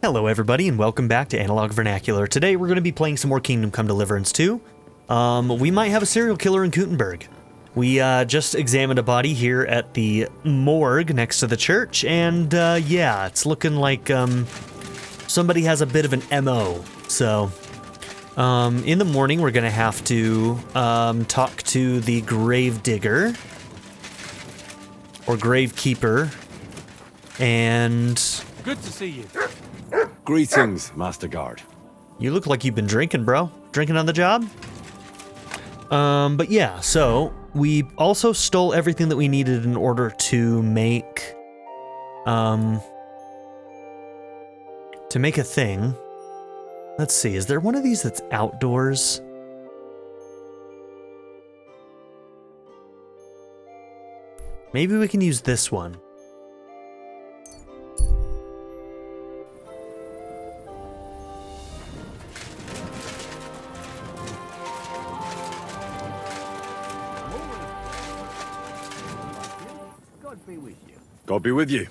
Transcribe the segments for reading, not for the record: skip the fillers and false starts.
Hello everybody and welcome back to Analog Vernacular. Today we're going to be playing some more Kingdom Come Deliverance 2. We might have a serial killer in Gutenberg. We just examined a body here at the morgue next to the church, and yeah, it's looking like somebody has a bit of an MO. So, in the morning we're going to have to talk to the gravedigger, or gravekeeper, and... Good to see you. Greetings, Master Guard. You look like you've been drinking, bro. Drinking on the job? But yeah, so we also stole everything that we needed in order to make a thing. Let's see, is there one of these that's outdoors? Maybe we can use this one. God be with you.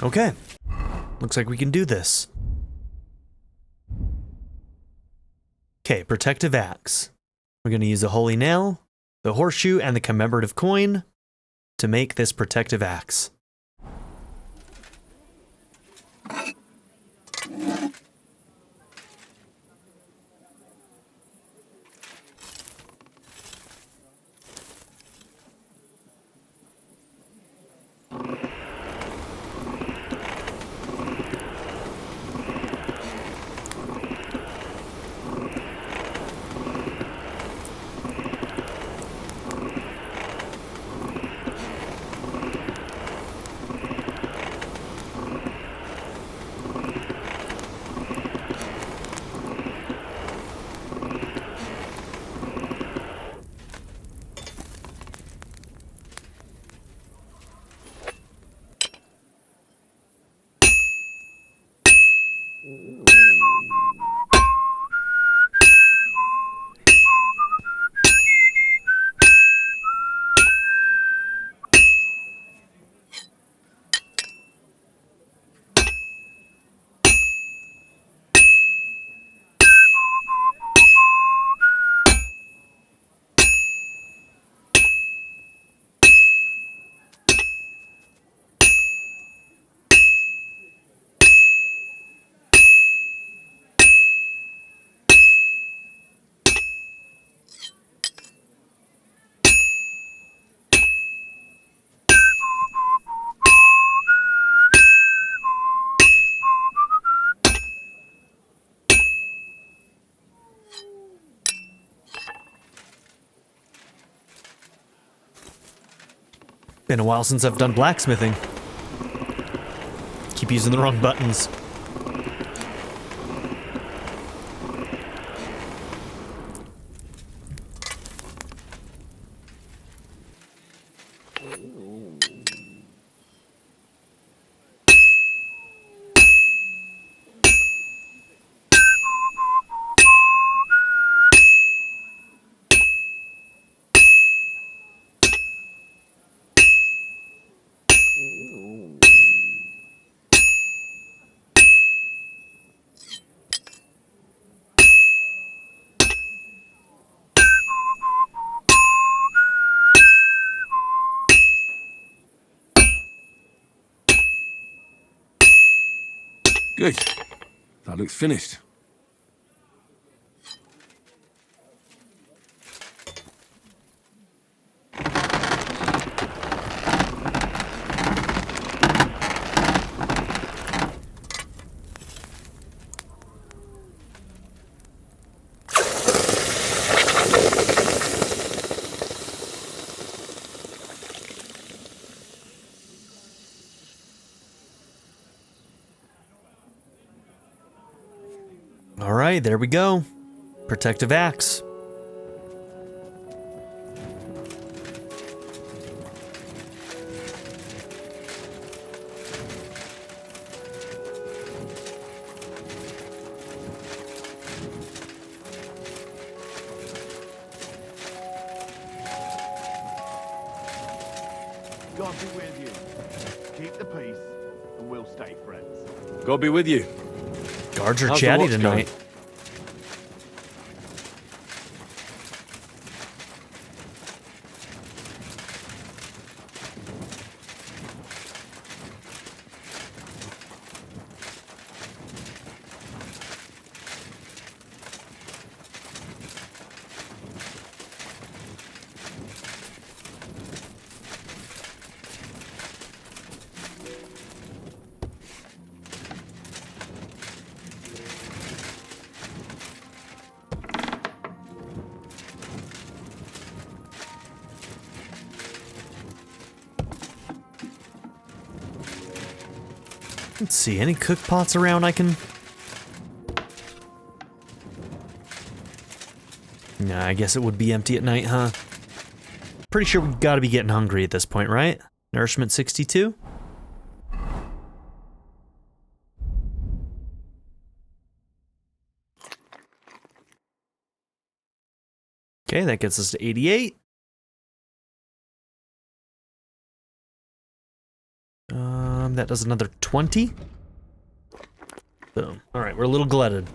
Okay. Looks like we can do this. Okay, protective axe. We're going to use a holy nail, the horseshoe, and the commemorative coin to make this protective axe. Been a while since I've done blacksmithing. Keep using the wrong buttons. Good. That looks finished. Alright, there we go. Protective axe. God be with you. Keep the peace, and we'll stay friends. God be with you. Guards are How's the chatty watch tonight. going? Let's see, any cook pots around I can... Nah, I guess it would be empty at night, huh? Pretty sure we gotta be getting hungry at this point, right? Nourishment 62? Okay, that gets us to 88. That does another 20. Boom. Alright, we're a little glutted.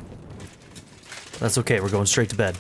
That's okay, we're going straight to bed.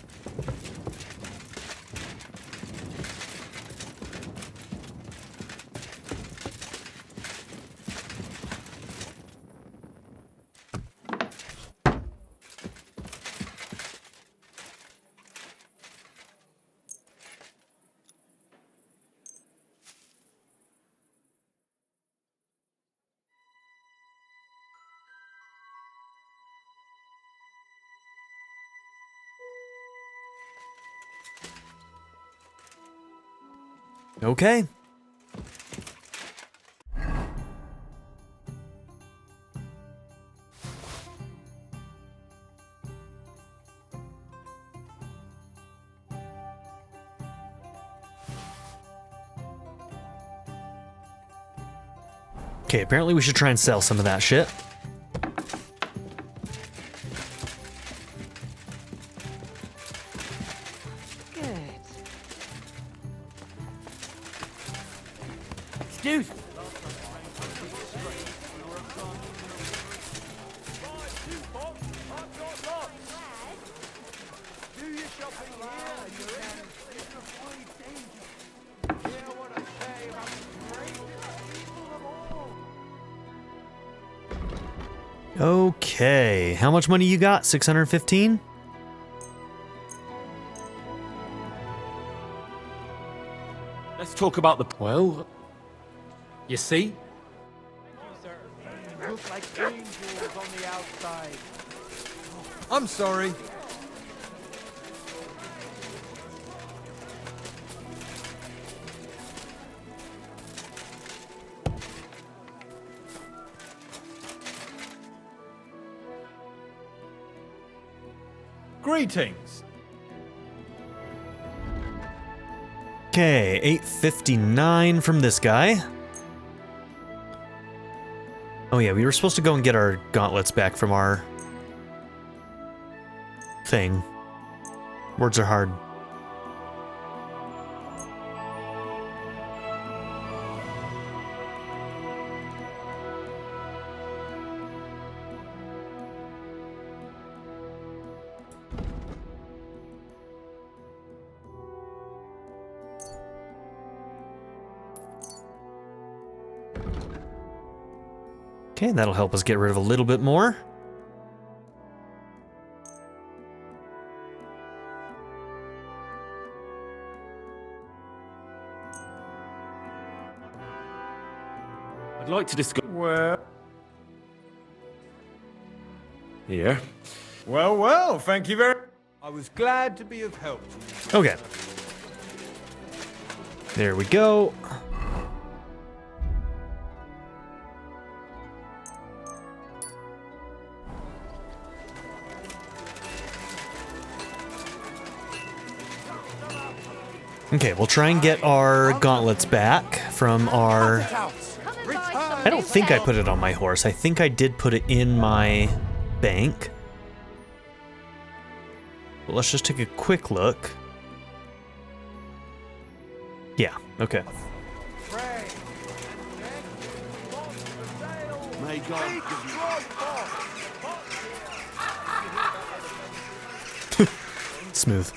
Okay. Okay, apparently we should try and sell some of that shit. Excuse me. Okay, how much money you got? 615? Let's talk about the... Well, you see? Look like angels on the outside. I'm sorry. Greetings. Okay, 859 from this guy. Oh yeah, we were supposed to go and get our gauntlets back from our thing. Words are hard. Okay, that'll help us get rid of a little bit more. I'd like to discuss... Well, Here. well, thank you very... I was glad to be of help. Okay. There we go. Okay, we'll try and get our gauntlets back from our... I don't think I put it on my horse. I think I did put it in my bank. But let's just take a quick look. Yeah, okay. May God give you Smooth.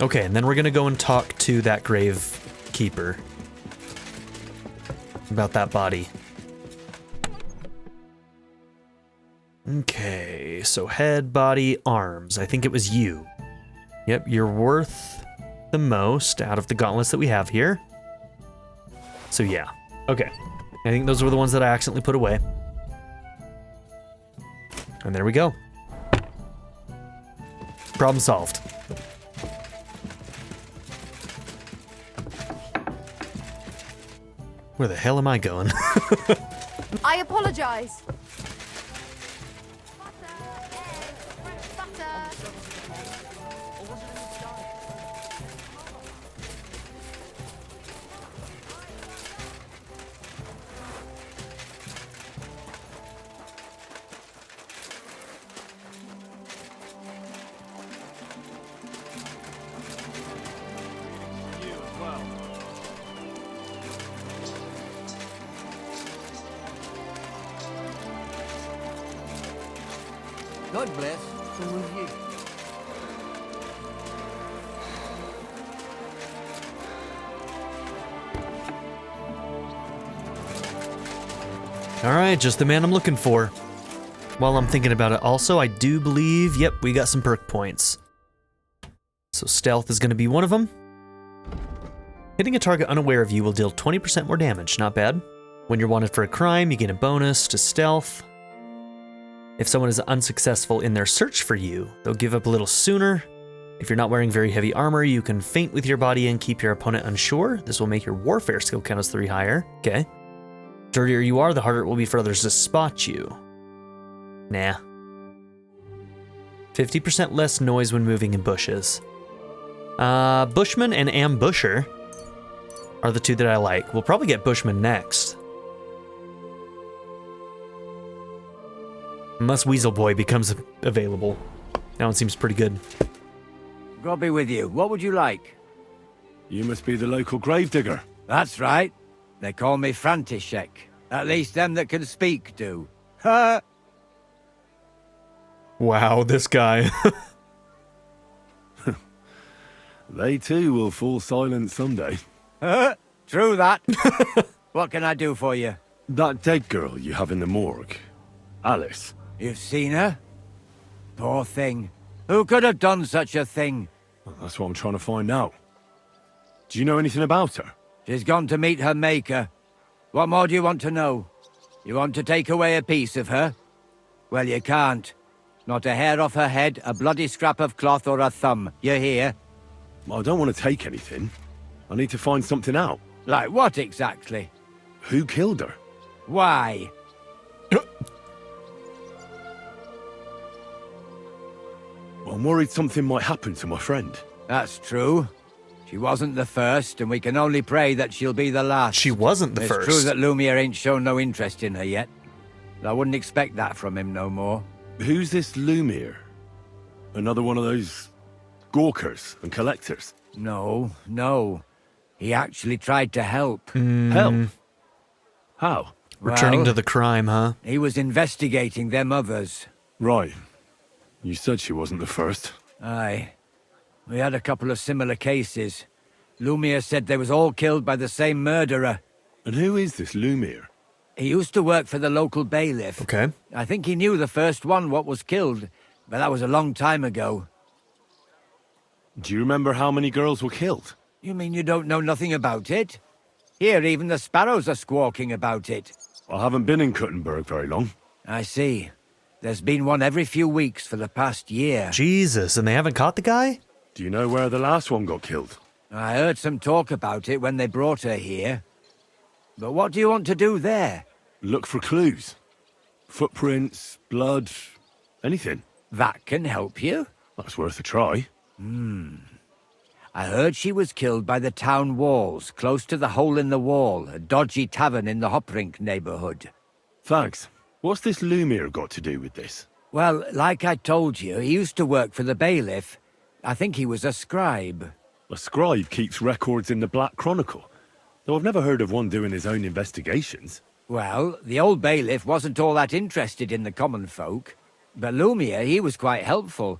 Okay, and then we're gonna go and talk to that grave keeper about that body. Okay, so head, body, arms. I think it was you. Yep, you're worth the most out of the gauntlets that we have here. So yeah, okay. I think those were the ones that I accidentally put away. And there we go. Problem solved. Where the hell am I going? I apologize. God bless. And with you. All right, just the man I'm looking for. While I'm thinking about it, also, I do believe, yep, we got some perk points. So stealth is going to be one of them. Hitting a target unaware of you will deal 20% more damage, not bad. When you're wanted for a crime, you gain a bonus to stealth. If someone is unsuccessful in their search for you, they'll give up a little sooner. If you're not wearing very heavy armor, you can feint with your body and keep your opponent unsure. This will make your warfare skill count as 3 higher. Okay. Dirtier you are, the harder it will be for others to spot you. Nah. 50% less noise when moving in bushes. Bushman and Ambusher are the two that I like. We'll probably get Bushman next. Unless Weasel Boy becomes available. That one seems pretty good. God be with you. What would you like? You must be the local gravedigger. That's right. They call me František. At least them that can speak do. Ha! Wow, this guy. They too will fall silent someday. True that. What can I do for you? That dead girl you have in the morgue, Alice. You've seen her? Poor thing. Who could have done such a thing? Well, that's what I'm trying to find out. Do you know anything about her? She's gone to meet her maker. What more do you want to know? You want to take away a piece of her? Well, you can't. Not a hair off her head, a bloody scrap of cloth or a thumb. You hear? I don't want to take anything. I need to find something out. Like what exactly? Who killed her? Why? I'm worried something might happen to my friend. That's true. She wasn't the first, and we can only pray that she'll be the last. She wasn't the first. It's true that Lumir ain't shown no interest in her yet. I wouldn't expect that from him no more. Who's this Lumir? Another one of those gawkers and collectors? No, no. He actually tried to help. Help? How? Returning Well, to the crime, huh? He was investigating them others. Right. You said she wasn't the first. Aye. We had a couple of similar cases. Lumir said they was all killed by the same murderer. And who is this Lumir? He used to work for the local bailiff. Okay. I think he knew the first one what was killed, but that was a long time ago. Do you remember how many girls were killed? You mean you don't know nothing about it? Here, even the sparrows are squawking about it. I haven't been in Kuttenberg very long. I see. There's been one every few weeks for the past year. Jesus, and they haven't caught the guy? Do you know where the last one got killed? I heard some talk about it when they brought her here. But what do you want to do there? Look for clues. Footprints, blood, anything. That can help you. That's worth a try. I heard she was killed by the town walls, close to the Hole in the Wall, a dodgy tavern in the Hoprink neighborhood. Thanks. What's this Lumir got to do with this? Well, like I told you, he used to work for the bailiff. I think he was a scribe. A scribe keeps records in the Black Chronicle. Though I've never heard of one doing his own investigations. Well, the old bailiff wasn't all that interested in the common folk. But Lumir, he was quite helpful.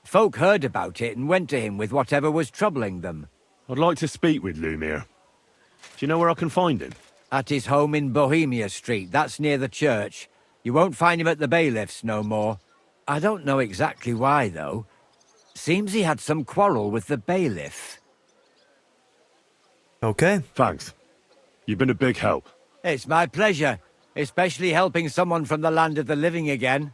Folk heard about it and went to him with whatever was troubling them. I'd like to speak with Lumir. Do you know where I can find him? At his home in Bohemia Street, that's near the church. You won't find him at the bailiff's no more. I don't know exactly why, though. Seems he had some quarrel with the bailiff. Okay. Thanks. You've been a big help. It's my pleasure, especially helping someone from the land of the living again.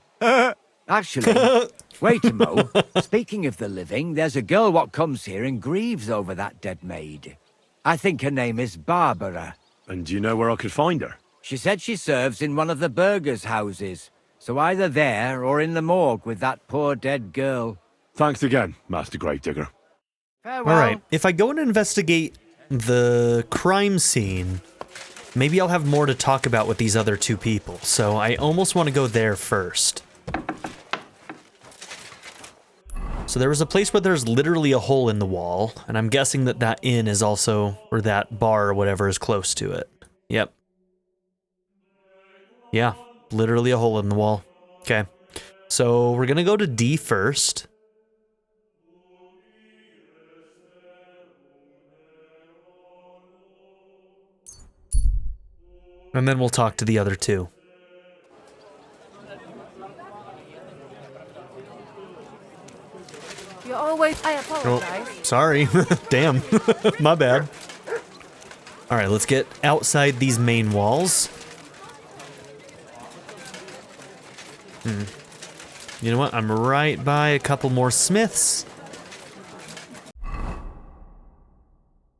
Actually, wait a mo. Speaking of the living, there's a girl what comes here and grieves over that dead maid. I think her name is Barbara. And do you know where I could find her? She said she serves in one of the burgers' houses, so either there or in the morgue with that poor dead girl. Thanks again, Master Gravedigger. Farewell. All right. If I go and investigate the crime scene, maybe I'll have more to talk about with these other two people. So I almost want to go there first. So there was a place where there's literally a hole in the wall, and I'm guessing that that inn is also, or that bar or whatever is close to it. Yep. Yeah, literally a hole in the wall. Okay. So we're gonna go to D first. And then we'll talk to the other two. You're always... I Oh, apologize. sorry. Damn. My bad. All right, let's get outside these main walls. You know what? I'm right by a couple more smiths.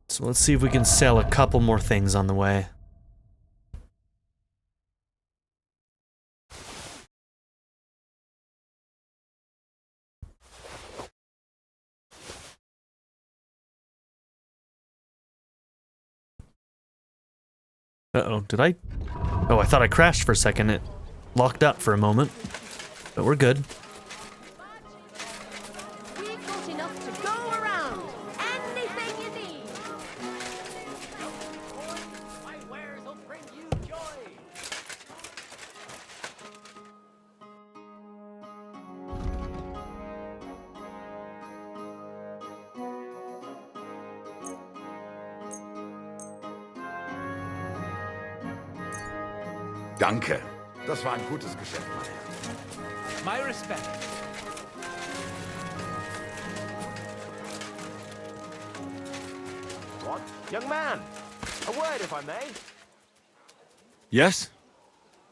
So let's see if we can sell a couple more things on the way. Uh-oh, did I? Oh, I thought I crashed for a second. It locked up for a moment. But we're good. We've got enough to go around. Anything you need. My wares will bring you joy. Danke. Das war ein gutes Geschäft, mein Herr. My respect. What? Young man, a word if I may. Yes?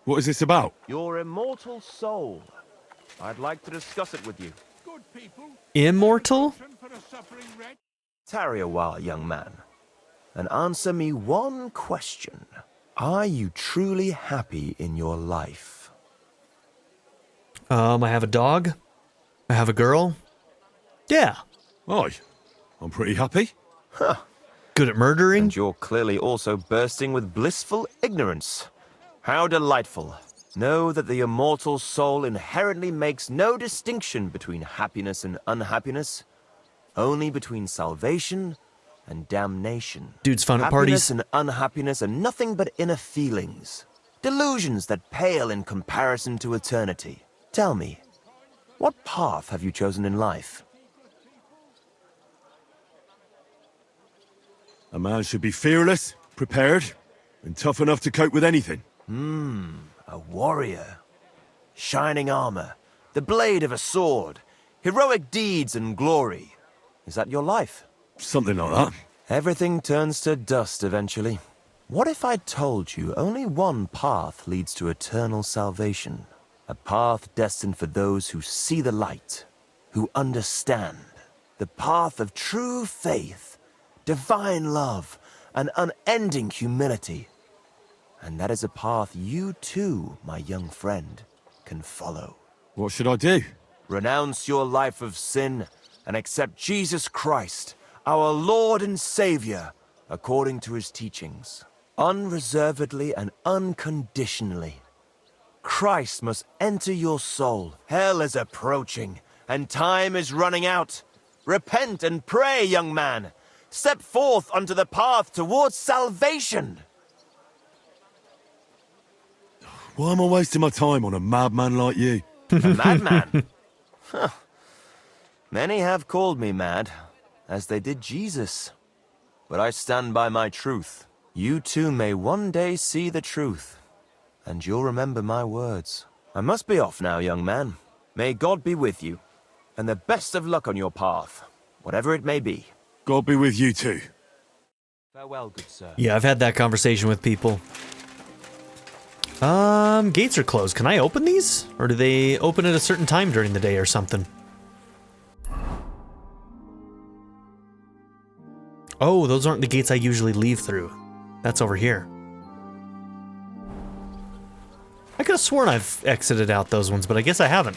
What is this about? Your immortal soul. I'd like to discuss it with you. Immortal? Tarry a while, young man, and answer me one question. Are you truly happy in your life? I have a dog. I have a girl. Yeah. Aye. I'm pretty happy. Good at murdering. And you're clearly also bursting with blissful ignorance. How delightful. Know that the immortal soul inherently makes no distinction between happiness and unhappiness, only between salvation and damnation. Dudes fun at Happiness parties. and unhappiness are nothing but inner feelings, delusions that pale in comparison to eternity. Tell me, what path have you chosen in life? A man should be fearless, prepared, and tough enough to cope with anything. A warrior. Shining armor, the blade of a sword, heroic deeds and glory. Is that your life? Something like that. Everything turns to dust eventually. What if I told you only one path leads to eternal salvation? A path destined for those who see the light, who understand. The path of true faith, divine love, and unending humility. And that is a path you too, my young friend, can follow. What should I do? Renounce your life of sin and accept Jesus Christ, our Lord and Savior, according to his teachings, unreservedly and unconditionally. Christ must enter your soul. Hell is approaching, and time is running out. Repent and pray, young man. Step forth onto the path towards salvation. Why am I wasting my time on a madman like you? A madman? Huh. Many have called me mad, as they did Jesus. But I stand by my truth. You too may one day see the truth, and you'll remember my words. I must be off now, young man. May God be with you, and the best of luck on your path, whatever it may be. God be with you too. Farewell, good sir. Yeah, I've had that conversation with people. Gates are closed. Can I open these? Or do they open at a certain time during the day or something? Oh, those aren't the gates I usually leave through. That's over here. I could have sworn I've exited out those ones, but I guess I haven't.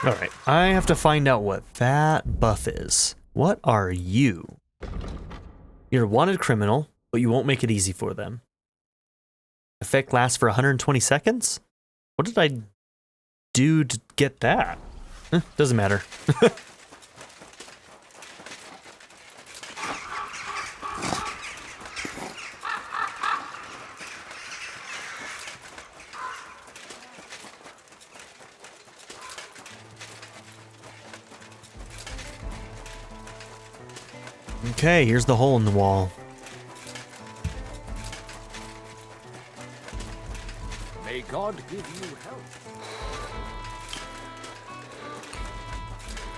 Alright, I have to find out what that buff is. What are you? You're a wanted criminal, but you won't make it easy for them. Effect lasts for 120 seconds? What did I do to get that? Doesn't matter. Okay, here's the hole in the wall. May God give you help.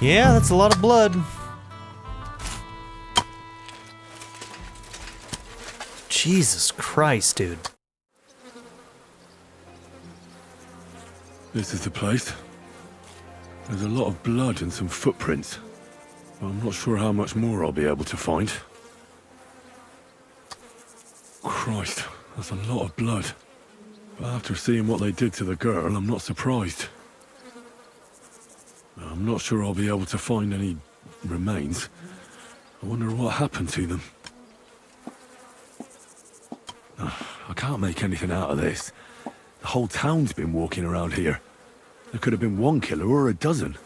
Yeah, that's a lot of blood. Jesus Christ, dude. This is the place. There's a lot of blood and some footprints. I'm not sure how much more I'll be able to find. Christ, that's a lot of blood. But after seeing what they did to the girl, I'm not surprised. I'm not sure I'll be able to find any remains. I wonder what happened to them. I can't make anything out of this. The whole town's been walking around here. There could have been one killer or a dozen.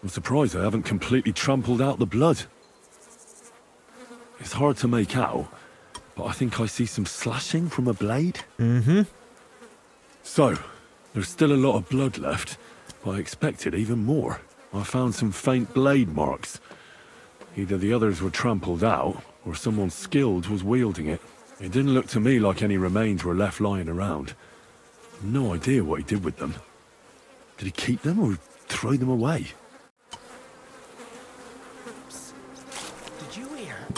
I'm surprised I haven't completely trampled out the blood. It's hard to make out, but I think I see some slashing from a blade. Mm-hmm. So, there's still a lot of blood left, but I expected even more. I found some faint blade marks. Either the others were trampled out, or someone skilled was wielding it. It didn't look to me like any remains were left lying around. No idea what he did with them. Did he keep them or throw them away?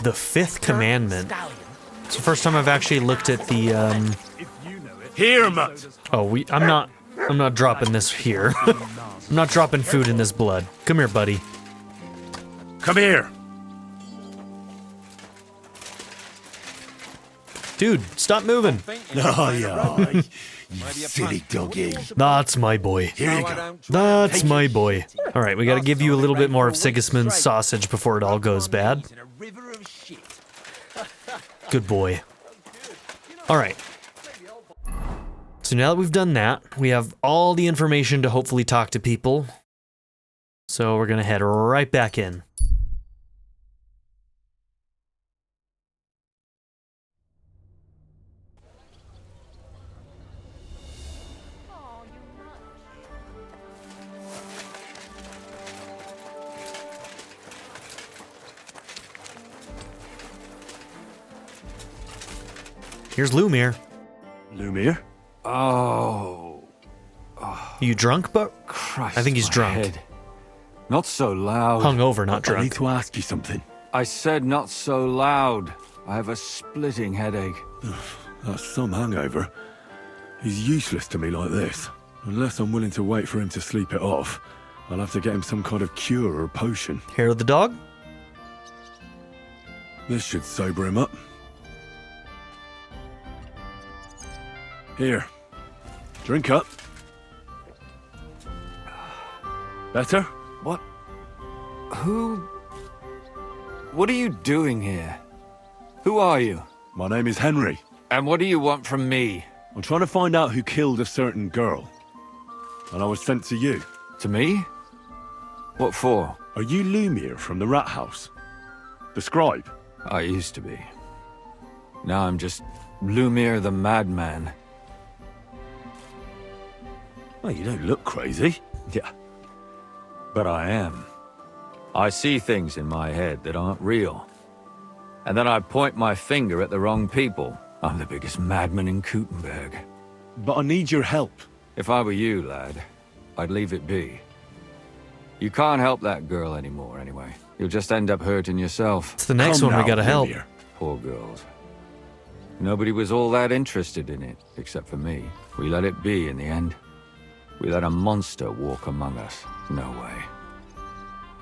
The fifth commandment. It's the first time I've actually looked at the Here, Mutt! Oh, I'm not dropping this here. I'm not dropping food in this blood. Come here, buddy. Come here! Dude, stop moving. Oh, yeah, you silly doggy. That's my boy. Here you go. That's my boy. All right, we got to give you a little bit more of Sigismund's sausage before it all goes bad. Good boy. All right. So now that we've done that, we have all the information to hopefully talk to people. So we're going to head right back in. Here's Lumir. Lumir? Oh, You drunk, but Christ. I think he's my drunk. head. Not so loud. Hungover, not I need drunk. to ask you something. I said not so loud. I have a splitting headache. That's some hangover. He's useless to me like this. Unless I'm willing to wait for him to sleep it off, I'll have to get him some kind of cure or potion. Hair of the dog? This should sober him up. Here. Drink up. Better? What? Who? What are you doing here? Who are you? My name is Henry. And what do you want from me? I'm trying to find out who killed a certain girl. And I was sent to you. To me? What for? Are you Lumir from the rat house? The scribe? I used to be. Now I'm just Lumir the madman. Well, you don't look crazy. Yeah. But I am. I see things in my head that aren't real. And then I point my finger at the wrong people. I'm the biggest madman in Kuttenberg. But I need your help. If I were you, lad, I'd leave it be. You can't help that girl anymore, anyway. You'll just end up hurting yourself. It's the next one we gotta help. Lumir. Poor girls. Nobody was all that interested in it, except for me. We let it be in the end. We let a monster walk among us. No way.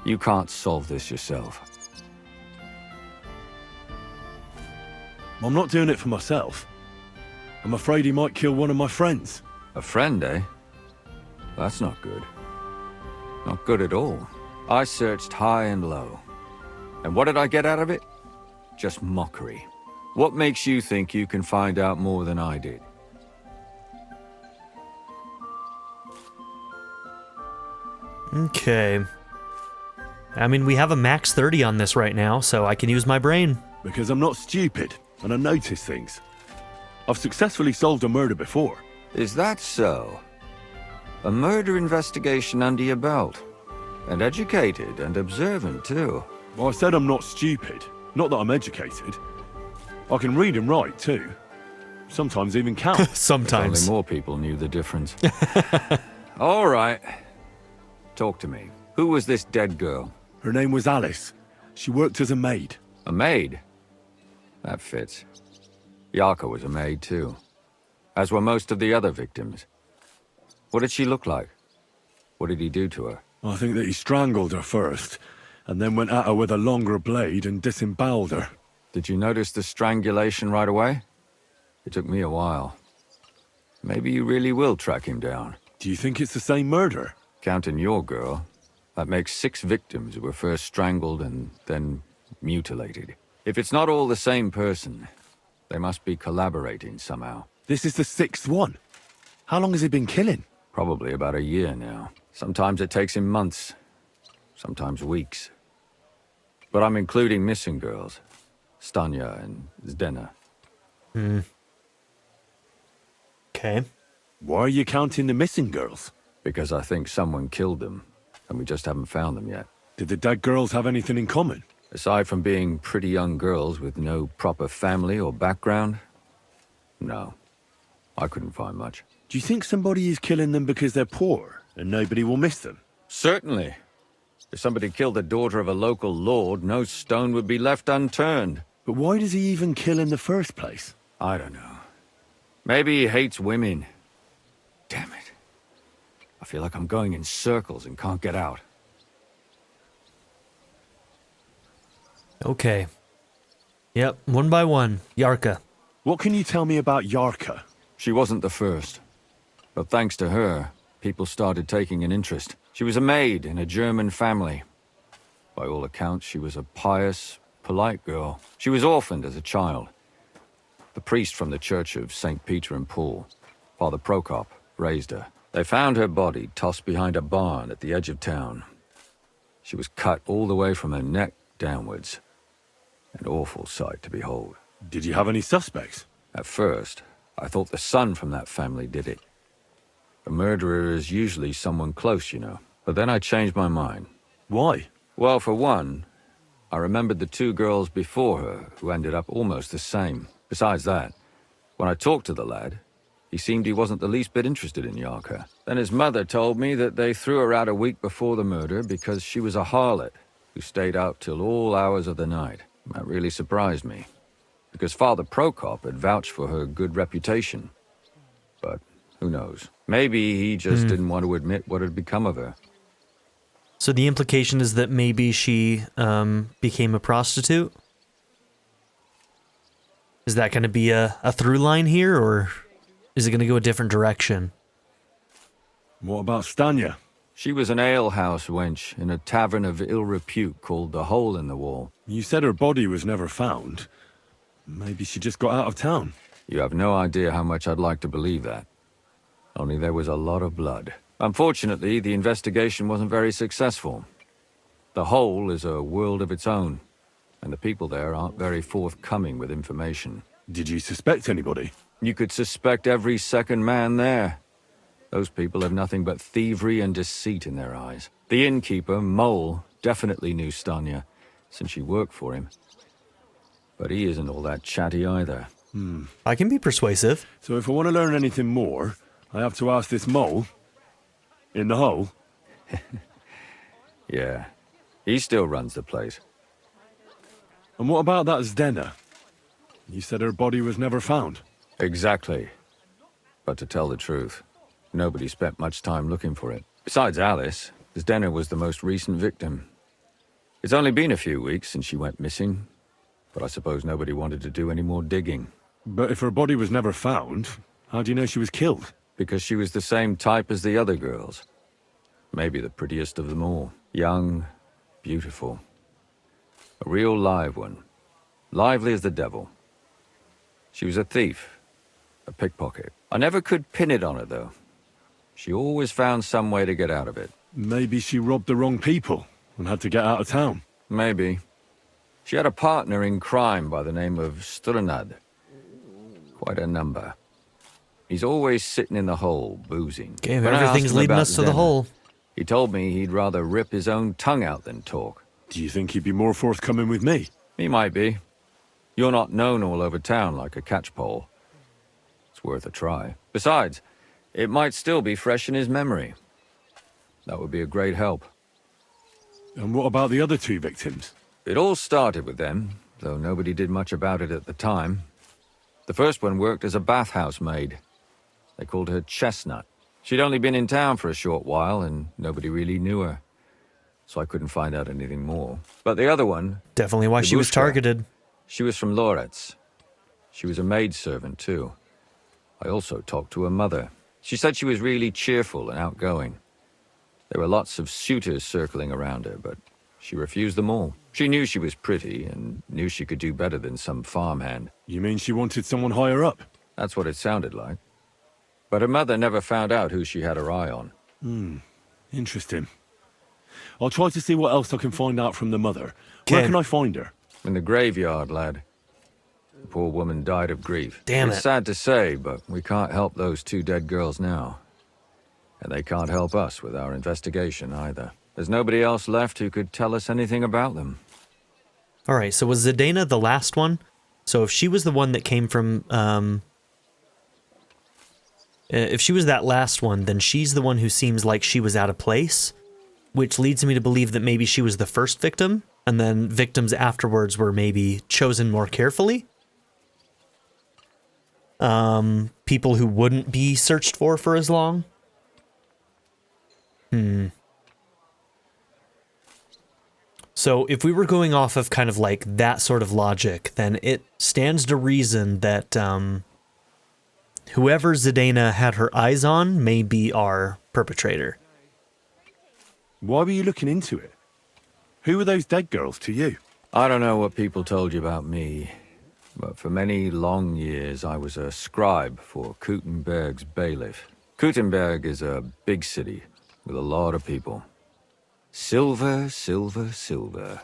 You can't solve this yourself. I'm not doing it for myself. I'm afraid he might kill one of my friends. A friend, eh? That's not good. Not good at all. I searched high and low. And what did I get out of it? Just mockery. What makes you think you can find out more than I did? Okay. I mean, we have a max 30 on this right now, so I can use my brain. Because I'm not stupid, and I notice things. I've successfully solved a murder before. Is that so? A murder investigation under your belt. And educated and observant, too. Well, I said I'm not stupid. Not that I'm educated. I can read and write, too. Sometimes even count. Sometimes. Only more people knew the difference. All right. Talk to me. Who was this dead girl? Her name was Alice. She worked as a maid. A maid? That fits. Yarka was a maid, too. As were most of the other victims. What did she look like? What did he do to her? I think that he strangled her first, and then went at her with a longer blade and disemboweled her. Did you notice the strangulation right away? It took me a while. Maybe you really will track him down. Do you think it's the same murder? Counting your girl, that makes 6 victims who were first strangled and then mutilated. If it's not all the same person, they must be collaborating somehow. This is the 6th one. How long has he been killing? Probably about a year now. Sometimes it takes him months, sometimes weeks. But I'm including missing girls. Stanya and Zdena. Okay. Why are you counting the missing girls? Because I think someone killed them, and we just haven't found them yet. Did the dead girls have anything in common? Aside from being pretty young girls with no proper family or background, no. I couldn't find much. Do you think somebody is killing them because they're poor, and nobody will miss them? Certainly. If somebody killed the daughter of a local lord, no stone would be left unturned. But why does he even kill in the first place? I don't know. Maybe he hates women. Damn it. I feel like I'm going in circles and can't get out. Okay. Yep, one by one. Yarka. What can you tell me about Yarka? She wasn't the first. But thanks to her, people started taking an interest. She was a maid in a German family. By all accounts, she was a pious, polite girl. She was orphaned as a child. The priest from the Church of St. Peter and Paul, Father Prokop, raised her. They found her body tossed behind a barn at the edge of town. She was cut all the way from her neck downwards. An awful sight to behold. Did you have any suspects? At first, I thought the son from that family did it. A murderer is usually someone close, you know. But then I changed my mind. Why? Well, for one, I remembered the 2 girls before her who ended up almost the same. Besides that, when I talked to the lad, he seemed he wasn't the least bit interested in Yarka. Then his mother told me that they threw her out a week before the murder because she was a harlot who stayed out till all hours of the night. That really surprised me, because Father Prokop had vouched for her good reputation. But who knows? Maybe he just didn't want to admit what had become of her. So the implication is that maybe she became a prostitute? Is that going to be a through line here, or is it going to go a different direction? What about Stanya? She was an alehouse wench in a tavern of ill repute called the Hole in the Wall. You said her body was never found. Maybe she just got out of town. You have no idea how much I'd like to believe that. Only there was a lot of blood. Unfortunately, the investigation wasn't very successful. The Hole is a world of its own, and the people there aren't very forthcoming with information. Did you suspect anybody? You could suspect every second man there. Those people have nothing but thievery and deceit in their eyes. The innkeeper, Mole, definitely knew Stanya, since she worked for him. But he isn't all that chatty either. I can be persuasive. So if I want to learn anything more, I have to ask this mole in the hole. Yeah, he still runs the place. And what about that Zdena? You said her body was never found. Exactly. But to tell the truth, nobody spent much time looking for it. Besides Alice, Zdena was the most recent victim. It's only been a few weeks since she went missing, but I suppose nobody wanted to do any more digging. But if her body was never found, how do you know she was killed? Because she was the same type as the other girls. Maybe the prettiest of them all. Young, beautiful. A real live one. Lively as the devil. She was a thief. A pickpocket. I never could pin it on her, though. She always found some way to get out of it. Maybe she robbed the wrong people and had to get out of town. Maybe. She had a partner in crime by the name of Strnad. Quite a number. He's always sitting in the hole, boozing. Okay, When I asked everything's him leading about us to the Zdena, hole. He told me he'd rather rip his own tongue out than talk. Do you think he'd be more forthcoming with me? He might be. You're not known all over town like a catchpole. It's worth a try. Besides, it might still be fresh in his memory. That would be a great help. And what about the other two victims? It all started with them, though nobody did much about it at the time. The first one worked as a bathhouse maid. They called her Chestnut. She'd only been in town for a short while, and nobody really knew her. So I couldn't find out anything more. But the other one... Definitely why she was Babushka, targeted. She was from Loretz. She was a maidservant, too. I also talked to her mother. She said she was really cheerful and outgoing. There were lots of suitors circling around her, but she refused them all. She knew she was pretty and knew she could do better than some farmhand. You mean she wanted someone higher up? That's what it sounded like. But her mother never found out who she had her eye on. Interesting. I'll try to see what else I can find out from the mother. Where can I find her? In the graveyard, lad. The poor woman died of grief. Damn It's it. sad to say, but we can't help those two dead girls now. And they can't help us with our investigation either. There's nobody else left who could tell us anything about them. All right, so was Zdena the last one? So if she was the one that came from... if she was that last one, then she's the one who seems like she was out of place, which leads me to believe that maybe she was the first victim, and then victims afterwards were maybe chosen more carefully. People who wouldn't be searched for as long. So if we were going off of kind of like that sort of logic, then it stands to reason that whoever Zdena had her eyes on may be our perpetrator. Why were you looking into it? Who were those dead girls to you? I don't know what people told you about me, but for many long years I was a scribe for Kuttenberg's bailiff. Kuttenberg is a big city with a lot of people. Silver, silver, silver.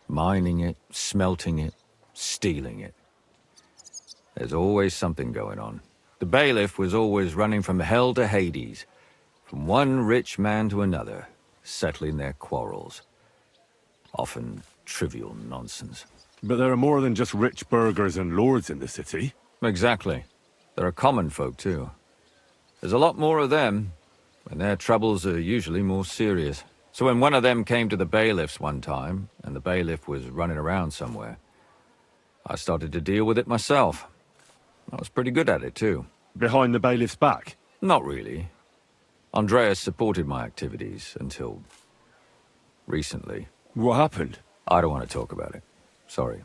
Mining it, smelting it, stealing it. There's always something going on. The bailiff was always running from hell to Hades, from one rich man to another, settling their quarrels. Often trivial nonsense. But there are more than just rich burghers and lords in the city. Exactly. There are common folk, too. There's a lot more of them, and their troubles are usually more serious. So when one of them came to the bailiff's one time, and the bailiff was running around somewhere, I started to deal with it myself. I was pretty good at it, too. Behind the bailiff's back? Not really. Andreas supported my activities until... recently. What happened? I don't want to talk about it. Sorry.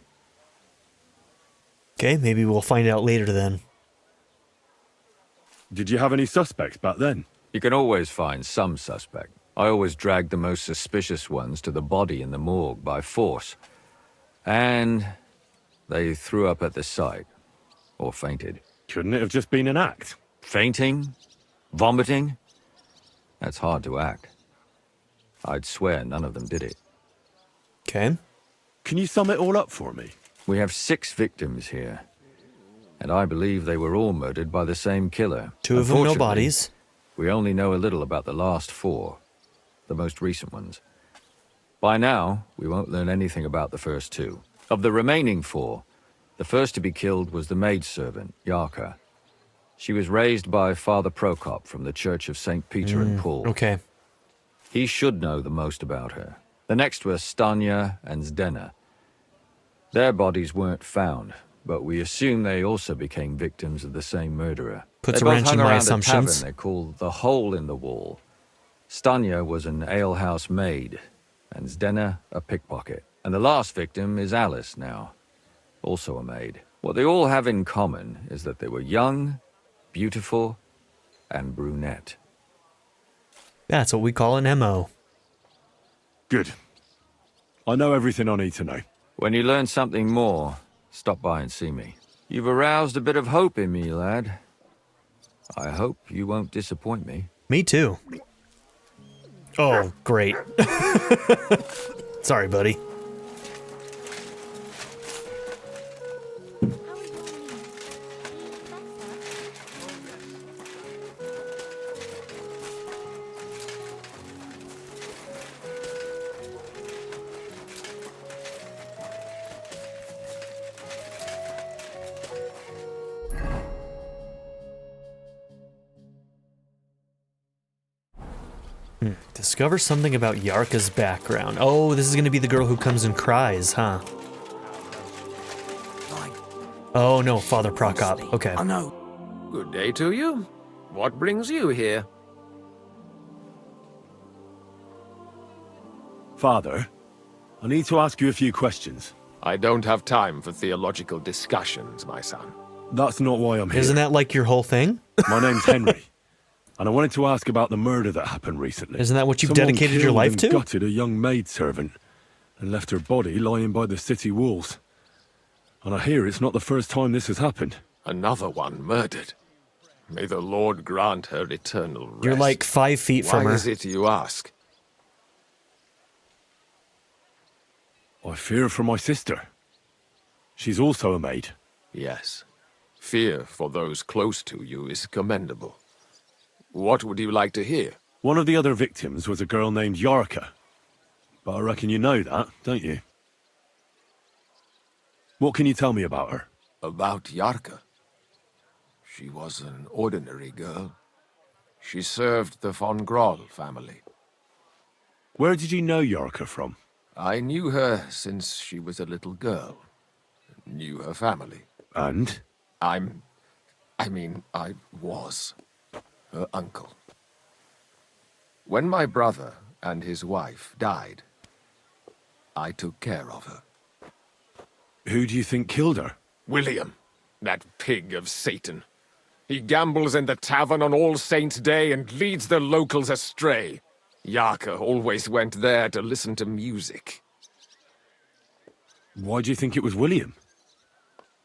Okay, maybe we'll find out later then. Did you have any suspects back then? You can always find some suspect. I always dragged the most suspicious ones to the body in the morgue by force. And they threw up at the sight. Or fainted. Couldn't it have just been an act? Fainting? Vomiting? That's hard to act. I'd swear none of them did it. Okay. Can you sum it all up for me? We have 6 victims here. And I believe they were all murdered by the same killer. 2 of them no Unfortunately, bodies. We only know a little about the last 4. The most recent ones. By now, we won't learn anything about the first 2. Of the remaining 4, the first to be killed was the maidservant, Yarka. She was raised by Father Prokop from the Church of St. Peter and Paul. Okay. He should know the most about her. The next were Stanya and Zdena. Their bodies weren't found, but we assume they also became victims of the same murderer. Puts They a both wrench hung in my around a assumptions. tavern they called the Hole in the Wall. Stanya was an alehouse maid, and Zdena a pickpocket. And the last victim is Alice now, also a maid. What they all have in common is that they were young, beautiful, and brunette. That's what we call an MO. Good. I know everything I need to know. When you learn something more, stop by and see me. You've aroused a bit of hope in me, lad. I hope you won't disappoint me. Me too. Oh, great. Sorry, buddy. Discover something about Yarka's background. Oh, this is going to be the girl who comes and cries, huh? Oh no, Father Prokop. Okay. I know. Good day to you. What brings you here? Father, I need to ask you a few questions. I don't have time for theological discussions, my son. That's not why I'm here. Isn't that like your whole thing? My name's Henry, and I wanted to ask about the murder that happened recently. Isn't that what you've Someone dedicated your killed life and to? Gutted a young maidservant and left her body lying by the city walls. And I hear it's not the first time this has happened. Another one murdered. May the Lord grant her eternal rest. You're like 5 feet from Why her. is it you ask? I fear for my sister. She's also a maid. Yes. Fear for those close to you is commendable. What would you like to hear? One of the other victims was a girl named Yarka. But I reckon you know that, don't you? What can you tell me about her? About Yarka. She was an ordinary girl. She served the von Groll family. Where did you know Yarka from? I knew her since she was a little girl. Knew her family. And? I was her uncle. When my brother and his wife died, I took care of her. Who do you think killed her? William, that pig of Satan. He gambles in the tavern on All Saints' Day and leads the locals astray. Yarka always went there to listen to music. Why do you think it was William?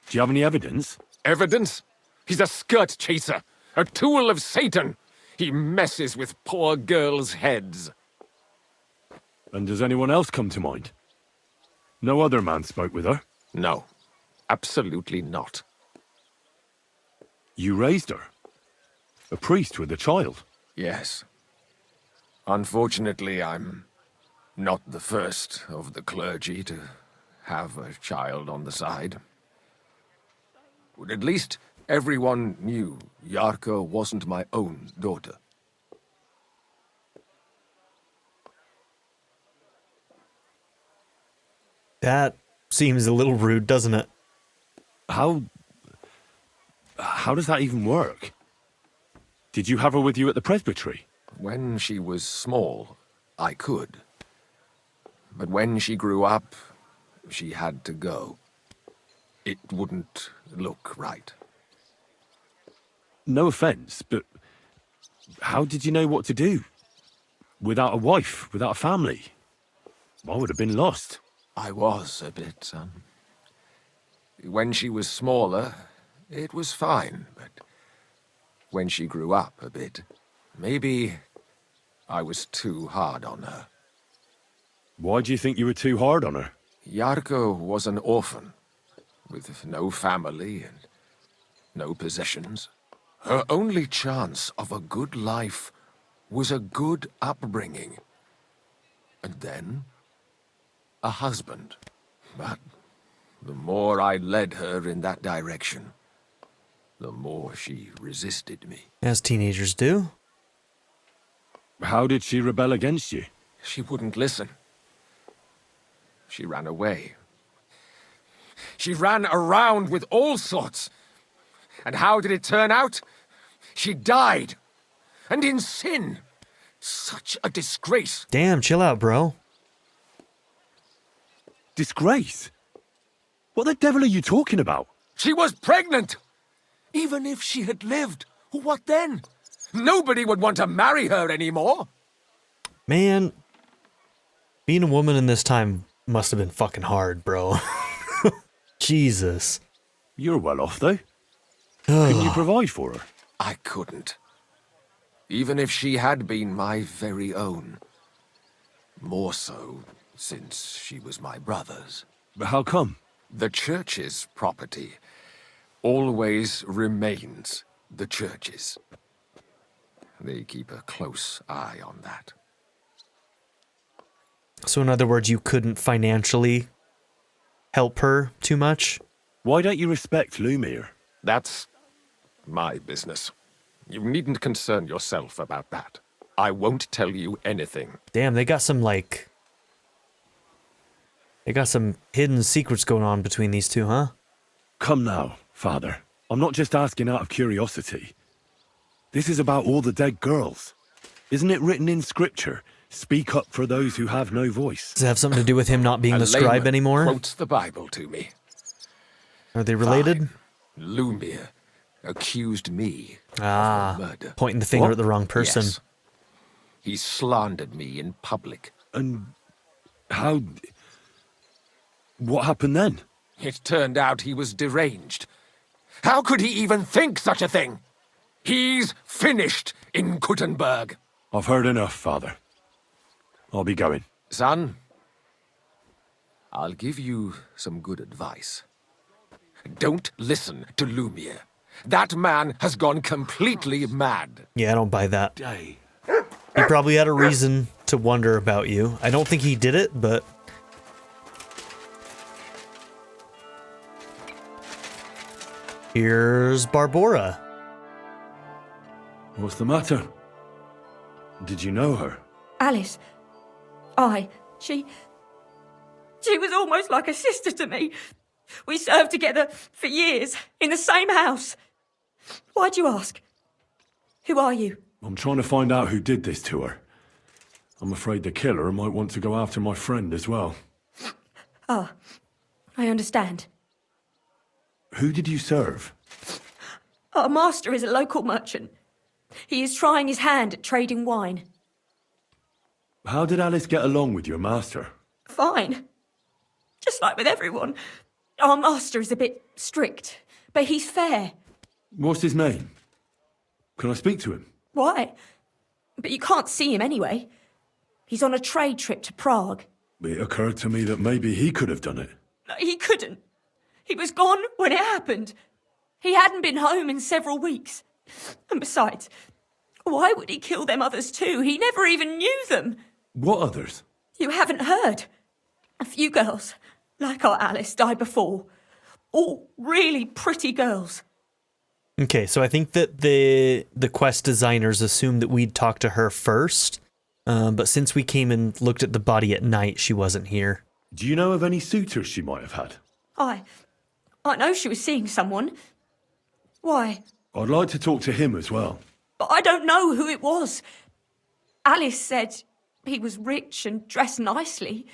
Do you have any evidence? Evidence? He's a skirt chaser, a tool of Satan. He messes with poor girls' heads. And does anyone else come to mind? No other man spoke with her? No, absolutely not. You raised her? A priest with a child? Yes. Unfortunately, I'm not the first of the clergy to have a child on the side. But at least everyone knew Yarka wasn't my own daughter. That seems a little rude, doesn't it? How does that even work? Did you have her with you at the presbytery? When she was small, I could. But when she grew up, she had to go. It wouldn't look right. No offense, but how did you know what to do? Without a wife, without a family? I would have been lost. I was a bit, son. When she was smaller, it was fine, but when she grew up a bit, maybe I was too hard on her. Why do you think you were too hard on her? Yarko was an orphan, with no family and no possessions. Her only chance of a good life was a good upbringing. And then, a husband. But the more I led her in that direction, the more she resisted me. As teenagers do. How did she rebel against you? She wouldn't listen. She ran away. She ran around with all sorts. And how did it turn out? She died. And in sin. Such a disgrace. Damn, chill out, bro. Disgrace? What the devil are you talking about? She was pregnant. Even if she had lived, what then? Nobody would want to marry her anymore. Man, being a woman in this time must have been fucking hard, bro. Jesus. You're well off, though. Couldn't you provide for her? I couldn't. Even if she had been my very own. More so, since she was my brother's. But how come? The church's property always remains the church's. They keep a close eye on that. So in other words, you couldn't financially help her too much? Why don't you respect Lumir? That's my business. You needn't concern yourself about that. I won't tell you anything. Damn, they got some, like... They got some hidden secrets going on between these two, huh? Come now, Father. I'm not just asking out of curiosity. This is about all the dead girls. Isn't it written in Scripture? Speak up for those who have no voice. Does it have something to do with him not being the scribe layman anymore? Quotes the Bible to me. Are they related? Fine. Lumir accused me of murder. Pointing the finger at the wrong person. Yes. He slandered me in public. And how... What happened then? It turned out he was deranged. How could he even think such a thing? He's finished in Kuttenberg. I've heard enough, Father. I'll be going. Son, I'll give you some good advice. Don't listen to Lumir. That man has gone completely mad. Yeah, I don't buy that. He probably had a reason to wonder about you. I don't think he did it, but... Here's Barbora. What's the matter? Did you know her? Alice. She was almost like a sister to me. We served together for years, in the same house. Why'd you ask? Who are you? I'm trying to find out who did this to her. I'm afraid the killer might want to go after my friend as well. Ah, I understand. Who did you serve? Our master is a local merchant. He is trying his hand at trading wine. How did Alice get along with your master? Fine. Just like with everyone. Our master is a bit strict, but he's fair. What's his name? Can I speak to him? Why? But you can't see him anyway. He's on a trade trip to Prague. It occurred to me that maybe he could have done it. No, he couldn't. He was gone when it happened. He hadn't been home in several weeks. And besides, why would he kill them others too? He never even knew them. What others? You haven't heard. A few girls, like our Alice, died before. All really pretty girls. Okay, so I think that the quest designers assumed that we'd talk to her first, but since we came and looked at the body at night, she wasn't here. Do you know of any suitors she might have had? I know she was seeing someone. Why? I'd like to talk to him as well. But I don't know who it was. Alice said he was rich and dressed nicely.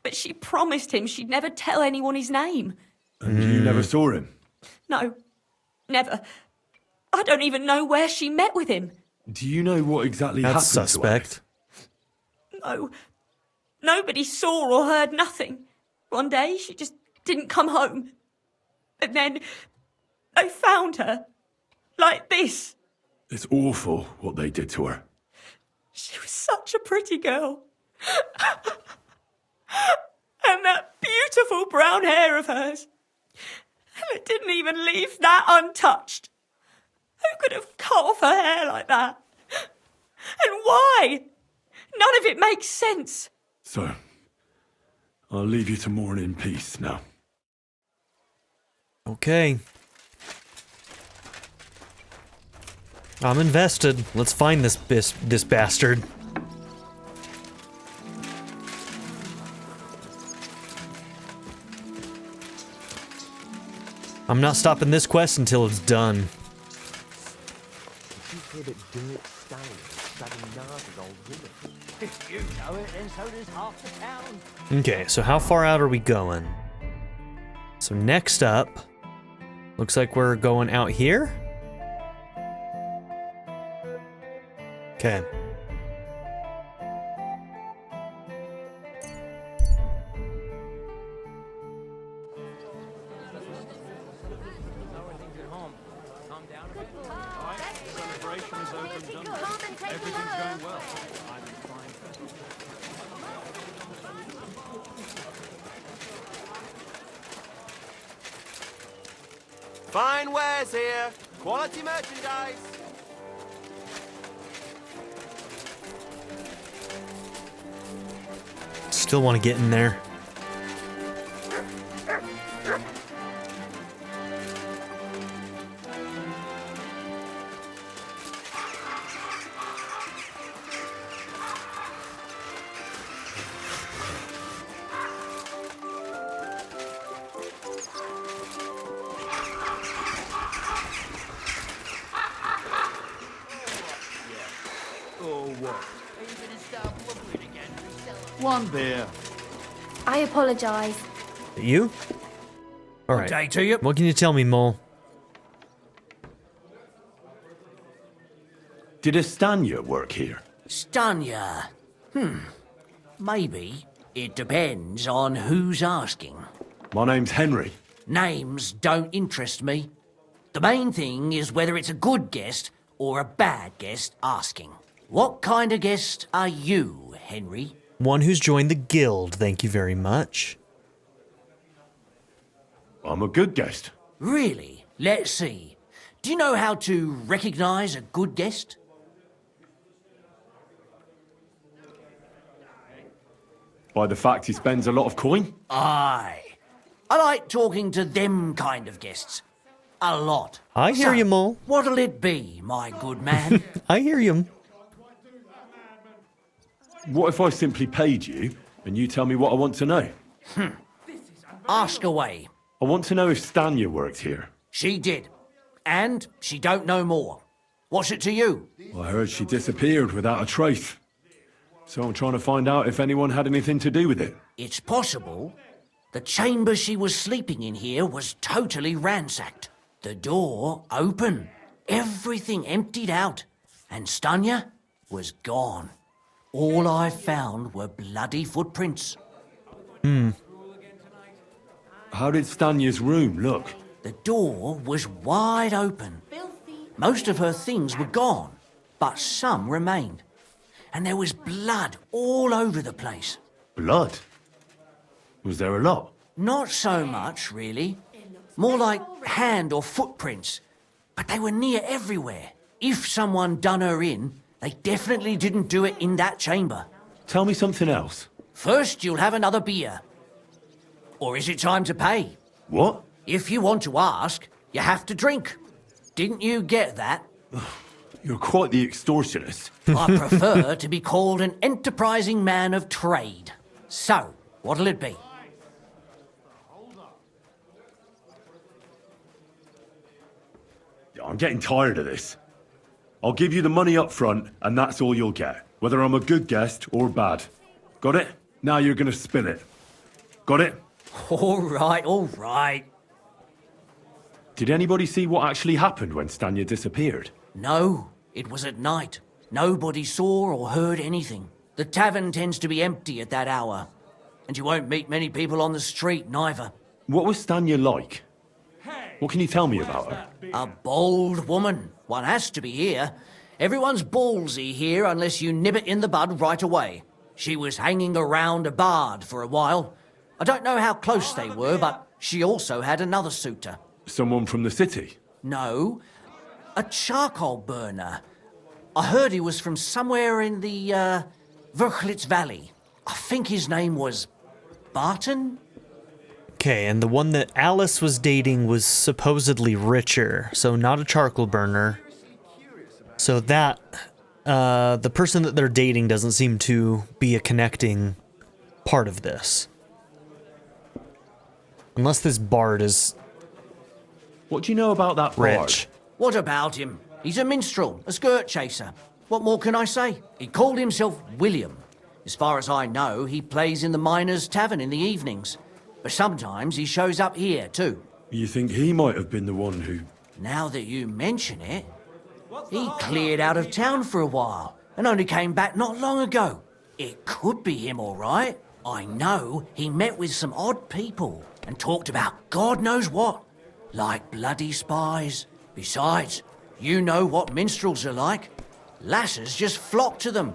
but she promised him she'd never tell anyone his name. And you never saw him? No, never. I don't even know where she met with him. Do you know what exactly happened That's suspect. No. Nobody saw or heard nothing. One day, she just didn't come home. And then they found her. Like this. It's awful what they did to her. She was such a pretty girl. And that beautiful brown hair of hers. And it didn't even leave that untouched. Who could have cut off her hair like that? And why? None of it makes sense. So, I'll leave you to mourn in peace now. Okay. I'm invested. Let's find this bastard. I'm not stopping this quest until it's done. You know it, and so does half the town. Okay, so how far out are we going? So next up, looks like we're going out here. Okay. Fine wares here. Quality merchandise. Still want to get in there. One beer. I apologise. You? All right. Day to you. What can you tell me, Mole? Did Estanya work here? Stanya? Maybe. It depends on who's asking. My name's Henry. Names don't interest me. The main thing is whether it's a good guest or a bad guest asking. What kind of guest are you, Henry? One who's joined the guild, thank you very much. I'm a good guest. Really? Let's see. Do you know how to recognise a good guest? By the fact he spends a lot of coin? Aye. I like talking to them kind of guests. A lot. I hear you, Mole. What'll it be, my good man? I hear you. What if I simply paid you and you tell me what I want to know? Ask away. I want to know if Stanya worked here. She did. And she don't know more. What's it to you? I heard she disappeared without a trace. So I'm trying to find out if anyone had anything to do with it. It's possible. The chamber she was sleeping in here was totally ransacked. The door open. Everything emptied out. And Stanya was gone. All I found were bloody footprints. How did Stanya's room look? The door was wide open. Most of her things were gone, but some remained. And there was blood all over the place. Blood? Was there a lot? Not so much, really. More like hand or footprints. But they were near everywhere. If someone done her in, they definitely didn't do it in that chamber. Tell me something else. First, you'll have another beer. Or is it time to pay? What? If you want to ask, you have to drink. Didn't you get that? You're quite the extortionist. I prefer to be called an enterprising man of trade. So, what'll it be? I'm getting tired of this. I'll give you the money up front, and that's all you'll get. Whether I'm a good guest or bad. Got it? Now you're gonna spill it. Got it? All right, all right. Did anybody see what actually happened when Stanya disappeared? No, it was at night. Nobody saw or heard anything. The tavern tends to be empty at that hour. And you won't meet many people on the street, neither. What was Stanya like? What can you tell me about her? A bold woman. One has to be here. Everyone's ballsy here unless you nib it in the bud right away. She was hanging around a bard for a while. I don't know how close they were, but she also had another suitor. Someone from the city? No, a charcoal burner. I heard he was from somewhere in the, Skalitz Valley. I think his name was Barton? Okay, and the one that Alice was dating was supposedly richer, so not a charcoal burner. So that, the person that they're dating doesn't seem to be a connecting part of this. Unless this bard is What do you know about that bard? rich. What about him? He's a minstrel, a skirt chaser. What more can I say? He called himself William. As far as I know, he plays in the miners' tavern in the evenings. But sometimes he shows up here, too. You think he might have been the one who... Now that you mention it, he cleared out of town for a while and only came back not long ago. It could be him, all right. I know he met with some odd people and talked about God knows what, like bloody spies. Besides, you know what minstrels are like. Lasses just flock to them.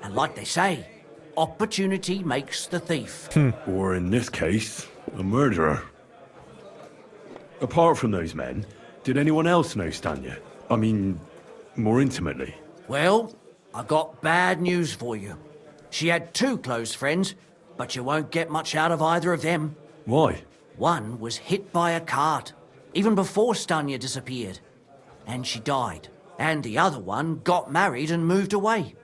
And like they say, opportunity makes the thief. Or in this case, a murderer. Apart from those men, did anyone else know Stanya? I mean, more intimately. Well, I got bad news for you. She had two close friends, but you won't get much out of either of them. Why? One was hit by a cart, even before Stanya disappeared. And she died. And the other one got married and moved away.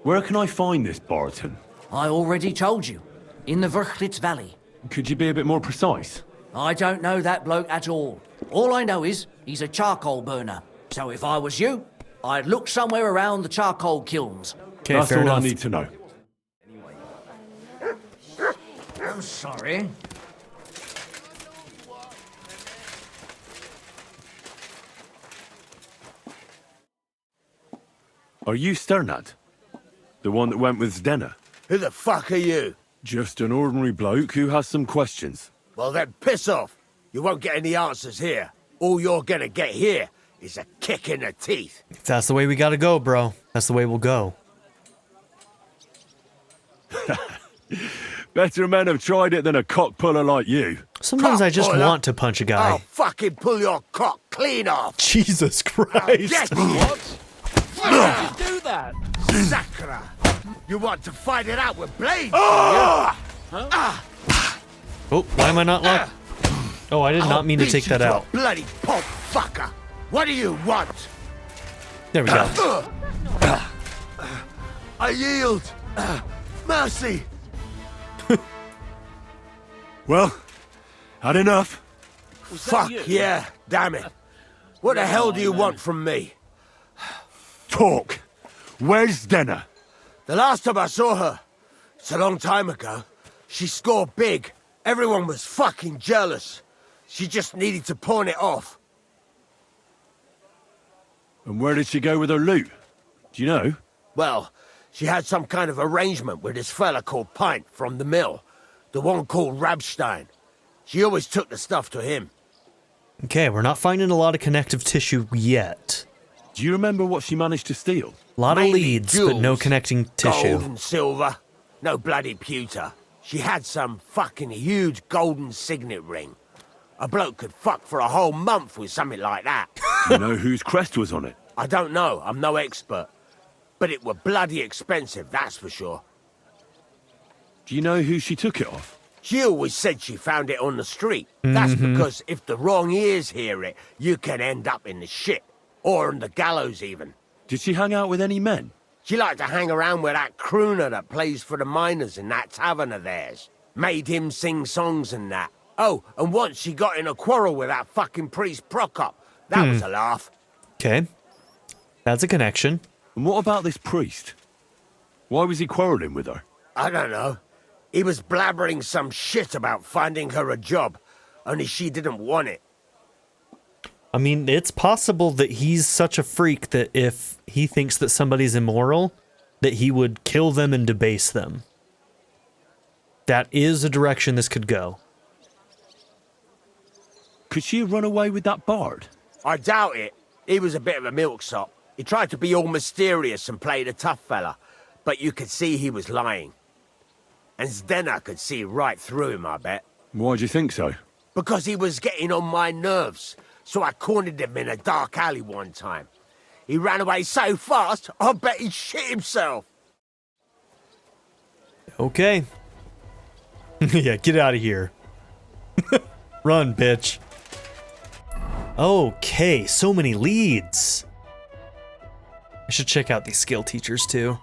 Where can I find this Barton? I already told you. In the Skalitz Valley. Could you be a bit more precise? I don't know that bloke at all. All I know is he's a charcoal burner. So if I was you, I'd look somewhere around the charcoal kilns. Okay, That's fair all enough. I need to know. I'm sorry. Are you Strnad? The one that went with Zdena? Who the fuck are you? Just an ordinary bloke who has some questions. Well then, piss off. You won't get any answers here. All you're gonna get here is a kick in the teeth. If that's the way we gotta go, bro, that's the way we'll go. Better men have tried it than a cock puller like you. Sometimes I just Cock-puller? want to punch a guy. I'll fucking pull your cock clean off. Jesus Christ. Yes, what? Why did you do that? Sakura! You want to fight it out with blades, do you? Oh, why am I not locked? Oh, I did not mean to take that out. Bloody pulp fucker! What do you want? There we go. I yield. Mercy. Well, had enough. Fuck yeah, damn it. What the hell do you want from me? Talk. Where's Zdena? The last time I saw her, it's a long time ago, she scored big. Everyone was fucking jealous. She just needed to pawn it off. And where did she go with her loot? Do you know? Well, she had some kind of arrangement with this fella called Pint from the mill. The one called Rabstein. She always took the stuff to him. Okay, we're not finding a lot of connective tissue yet. Do you remember what she managed to steal? A lot of Mainly leads, but jewels, no connecting tissue. Gold and silver. No bloody pewter. She had some fucking huge golden signet ring. A bloke could fuck for a whole month with something like that. You know whose crest was on it? I don't know. I'm no expert. But it were bloody expensive, that's for sure. Do you know who she took it off? She always said she found it on the street. That's because if the wrong ears hear it, you can end up in the shit. Or on the gallows, even. Did she hang out with any men? She liked to hang around with that crooner that plays for the miners in that tavern of theirs. Made him sing songs and that. Oh, and once she got in a quarrel with that fucking priest Prokop. That was a laugh. Okay. That's a connection. And what about this priest? Why was he quarreling with her? I don't know. He was blabbering some shit about finding her a job, only she didn't want it. I mean, it's possible that he's such a freak that if he thinks that somebody's immoral, that he would kill them and debase them. That is a direction this could go. Could she have run away with that bard? I doubt it. He was a bit of a milksop. He tried to be all mysterious and played a tough fella, but you could see he was lying. And Zdenna could see right through him, I bet. Why do you think so? Because he was getting on my nerves, so I cornered him in a dark alley one time. He ran away so fast, I bet he shit himself. Okay. Yeah, get out of here. Run, bitch. Okay, so many leads. I should check out these skill teachers too.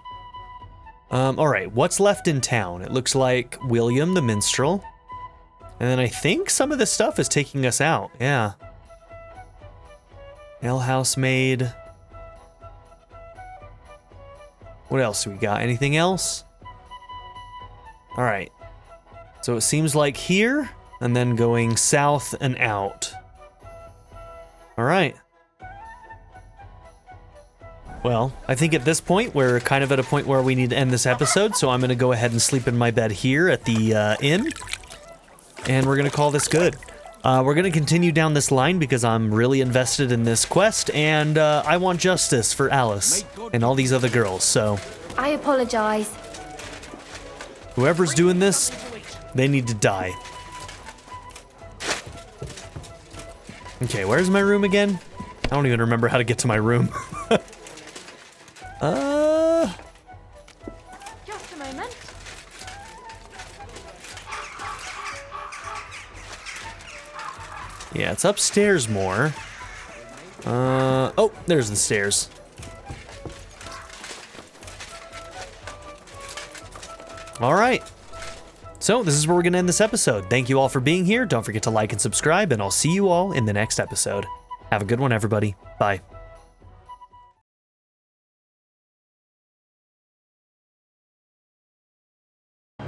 Alright, what's left in town? It looks like William the Minstrel. And then I think some of this stuff is taking us out, yeah. Alehouse Maid. What else do we got? Anything else? Alright. So it seems like here, and then going south and out. Alright. Well, I think at this point, we're kind of at a point where we need to end this episode, so I'm going to go ahead and sleep in my bed here at the inn. And we're going to call this good. We're going to continue down this line because I'm really invested in this quest, and I want justice for Alice and all these other girls, so... I apologize. Whoever's doing this, they need to die. Okay, where's my room again? I don't even remember how to get to my room. Just a moment. Yeah, it's upstairs more. Oh, there's the stairs. All right. So this is where we're going to end this episode. Thank you all for being here. Don't forget to like and subscribe, and I'll see you all in the next episode. Have a good one, everybody. Bye.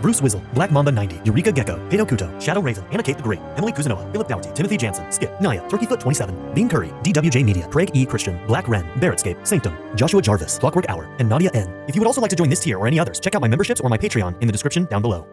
Bruce Wizzle, Black Mamba 90, Eureka Gecko, Hato Kuto, Shadow Raven, Anna Kate the Great, Emily Kuzanoa, Philip Dougherty, Timothy Jansen, Skip, Naya, Turkeyfoot 27, Bean Curry, DWJ Media, Craig E. Christian, Black Wren, Barrettscape, Sanctum, Joshua Jarvis, Clockwork Hour, and Nadia N. If you would also like to join this tier or any others, check out my memberships or my Patreon in the description down below.